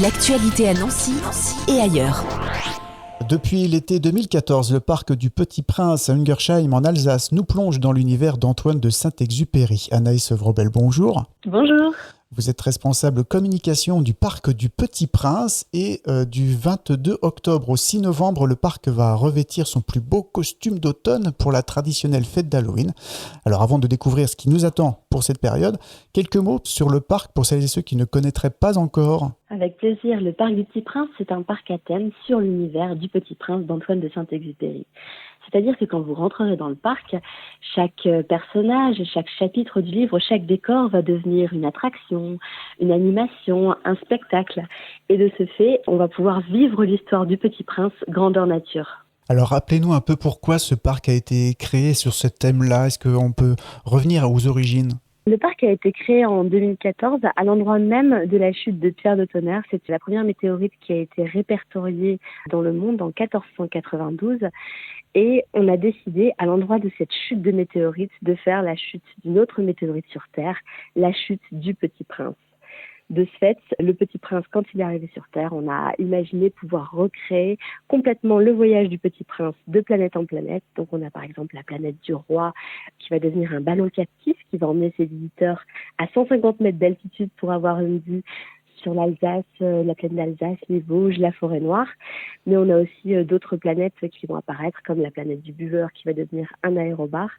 L'actualité à Nancy et ailleurs. Depuis l'été 2014, le parc du Petit Prince à Ungersheim en Alsace nous plonge dans l'univers d'Antoine de Saint-Exupéry. Anaïs Vrobel, bonjour. Bonjour. Vous êtes responsable communication du parc du Petit Prince et du 22 octobre au 6 novembre, le parc va revêtir son plus beau costume d'automne pour la traditionnelle fête d'Halloween. Alors avant de découvrir ce qui nous attend pour cette période, quelques mots sur le parc pour celles et ceux qui ne connaîtraient pas encore. Avec plaisir, le parc du Petit Prince, c'est un parc à thème sur l'univers du Petit Prince d'Antoine de Saint-Exupéry. C'est-à-dire que quand vous rentrerez dans le parc, chaque personnage, chaque chapitre du livre, chaque décor va devenir une attraction, une animation, un spectacle. Et de ce fait, on va pouvoir vivre l'histoire du Petit Prince grandeur nature. Alors rappelez-nous un peu pourquoi ce parc a été créé sur ce thème-là. Est-ce qu'on peut revenir aux origines ? Le parc a été créé en 2014 à l'endroit même de la chute de Pierre de Tonnerre. C'était la première météorite qui a été répertoriée dans le monde en 1492. Et on a décidé, à l'endroit de cette chute de météorite, de faire la chute d'une autre météorite sur Terre, la chute du Petit Prince. De ce fait, le Petit Prince, quand il est arrivé sur Terre, on a imaginé pouvoir recréer complètement le voyage du Petit Prince de planète en planète. Donc on a par exemple la planète du roi qui va devenir un ballon captif qui va emmener ses visiteurs à 150 mètres d'altitude pour avoir une vue sur l'Alsace, la plaine d'Alsace, les Vosges, la forêt noire. Mais on a aussi d'autres planètes qui vont apparaître, comme la planète du buveur qui va devenir un aérobar.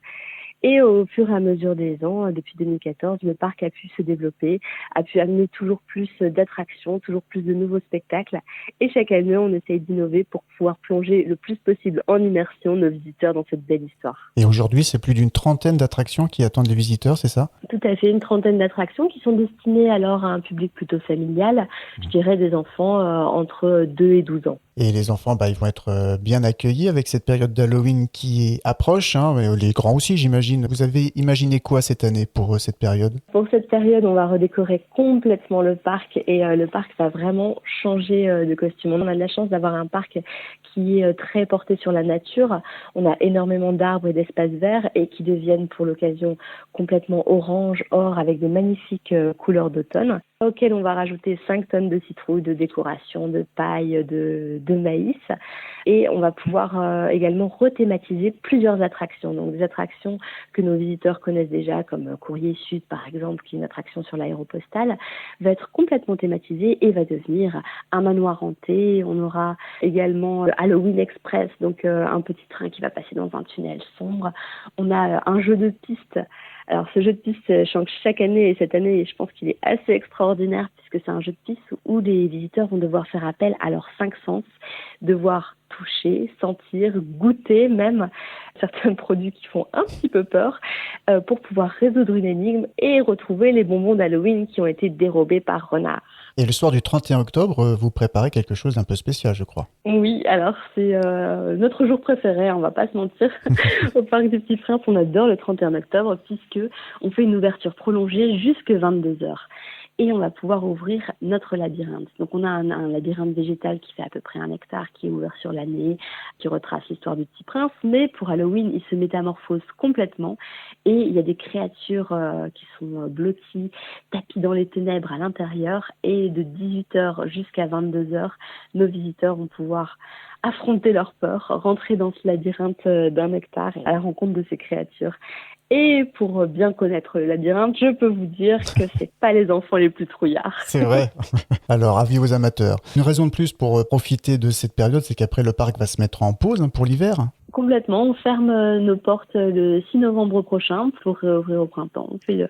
Et au fur et à mesure des ans, depuis 2014, le parc a pu se développer, a pu amener toujours plus d'attractions, toujours plus de nouveaux spectacles. Et chaque année, on essaye d'innover pour pouvoir plonger le plus possible en immersion nos visiteurs dans cette belle histoire. Et aujourd'hui, c'est plus d'une trentaine d'attractions qui attendent les visiteurs, c'est ça ? Tout à fait, une trentaine d'attractions qui sont destinées alors à un public plutôt familial, je dirais des enfants entre 2 et 12 ans. Et les enfants, ils vont être bien accueillis avec cette période d'Halloween qui approche, hein, les grands aussi, j'imagine. Vous avez imaginé quoi cette année pour cette période ? Pour cette période, on va redécorer complètement le parc et le parc va vraiment changer de costume. On a de la chance d'avoir un parc qui est très porté sur la nature. On a énormément d'arbres et d'espaces verts et qui deviennent pour l'occasion complètement orange, or, avec de magnifiques couleurs d'automne, auxquelles on va rajouter 5 tonnes de citrouilles, de décoration, de paille, de maïs. Et on va pouvoir également rethématiser plusieurs attractions. Donc des attractions que nos visiteurs connaissent déjà, comme Courrier Sud par exemple, qui est une attraction sur l'aéropostale, va être complètement thématisée et va devenir un manoir hanté. On aura également Halloween Express, donc un petit train qui va passer dans un tunnel sombre. On a un jeu de piste. Alors ce jeu de piste change chaque année et cette année, je pense qu'il est assez extraordinaire puisque c'est un jeu de piste où les visiteurs vont devoir faire appel à leurs 5 sens, devoir toucher, sentir, goûter même certains produits qui font un petit peu peur pour pouvoir résoudre une énigme et retrouver les bonbons d'Halloween qui ont été dérobés par Renard. Et le soir du 31 octobre, vous préparez quelque chose d'un peu spécial, je crois. Oui, alors c'est notre jour préféré, on va pas se mentir. Au Parc du Petit Prince, on adore le 31 octobre puisque on fait une ouverture prolongée jusqu'à 22h. Et on va pouvoir ouvrir notre labyrinthe. Donc on a un labyrinthe végétal qui fait à peu près 1 hectare, qui est ouvert sur l'année, qui retrace l'histoire du Petit Prince. Mais pour Halloween, il se métamorphose complètement. Et il y a des créatures qui sont blotties, tapies dans les ténèbres à l'intérieur. Et de 18h jusqu'à 22h, nos visiteurs vont pouvoir affronter leur peur, rentrer dans ce labyrinthe d'1 hectare à la rencontre de ces créatures. Et pour bien connaître le labyrinthe, je peux vous dire que c'est pas les enfants les plus trouillards. C'est vrai. Alors, avis aux amateurs. Une raison de plus pour profiter de cette période, c'est qu'après, le parc va se mettre en pause pour l'hiver. Complètement. On ferme nos portes le 6 novembre prochain pour réouvrir au printemps. On fait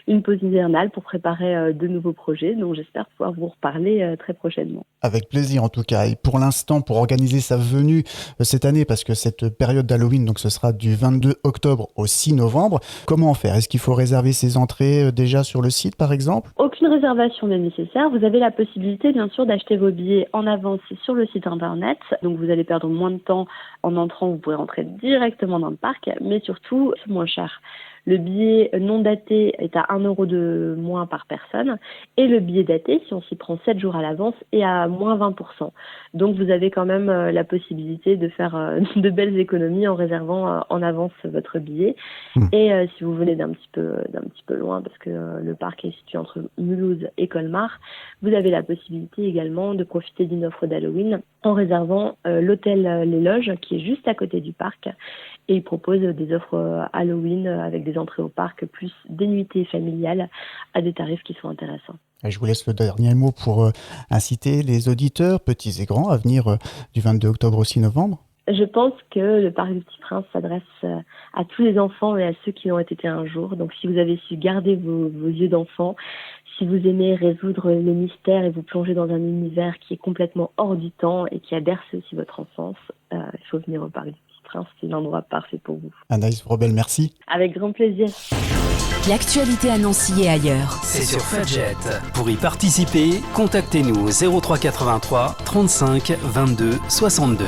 une pause hivernale pour préparer de nouveaux projets. Donc, j'espère pouvoir vous reparler très prochainement. Avec plaisir, en tout cas. Et pour l'instant, pour organiser sa venue cette année, parce que cette période d'Halloween, donc ce sera du 22 octobre au 6 novembre, comment faire ? Est-ce qu'il faut réserver ses entrées déjà sur le site, par exemple ? Aucune réservation n'est nécessaire. Vous avez la possibilité, bien sûr, d'acheter vos billets en avance sur le site internet. Donc, vous allez perdre moins de temps en entrant. Vous pourrez rentrer directement dans le parc, mais surtout, c'est moins cher. Le billet non daté est à 1 € de moins par personne et le billet daté, si on s'y prend 7 jours à l'avance, est à moins 20%. Donc vous avez quand même la possibilité de faire de belles économies en réservant en avance votre billet. Et si vous venez d'un petit peu loin, parce que le parc est situé entre Mulhouse et Colmar, vous avez la possibilité également de profiter d'une offre d'Halloween en réservant l'hôtel Les Loges qui est juste à côté du parc, et il propose des offres Halloween avec des entrées au parc plus des nuitées familiales à des tarifs qui sont intéressants. Et je vous laisse le dernier mot pour inciter les auditeurs, petits et grands, à venir du 22 octobre au 6 novembre. Je pense que le Parc du Petit Prince s'adresse à tous les enfants et à ceux qui l'ont été un jour. Donc si vous avez su garder vos yeux d'enfant, si vous aimez résoudre les mystères et vous plonger dans un univers qui est complètement hors du temps et qui a bercé aussi votre enfance, il faut venir au Parc du Petit Prince, c'est l'endroit parfait pour vous. Anaïs Vrobel, merci. Avec grand plaisir. L'actualité à Nancy et ailleurs. C'est sur Fudget. Pour y participer, contactez-nous au 03 83 35 22 62.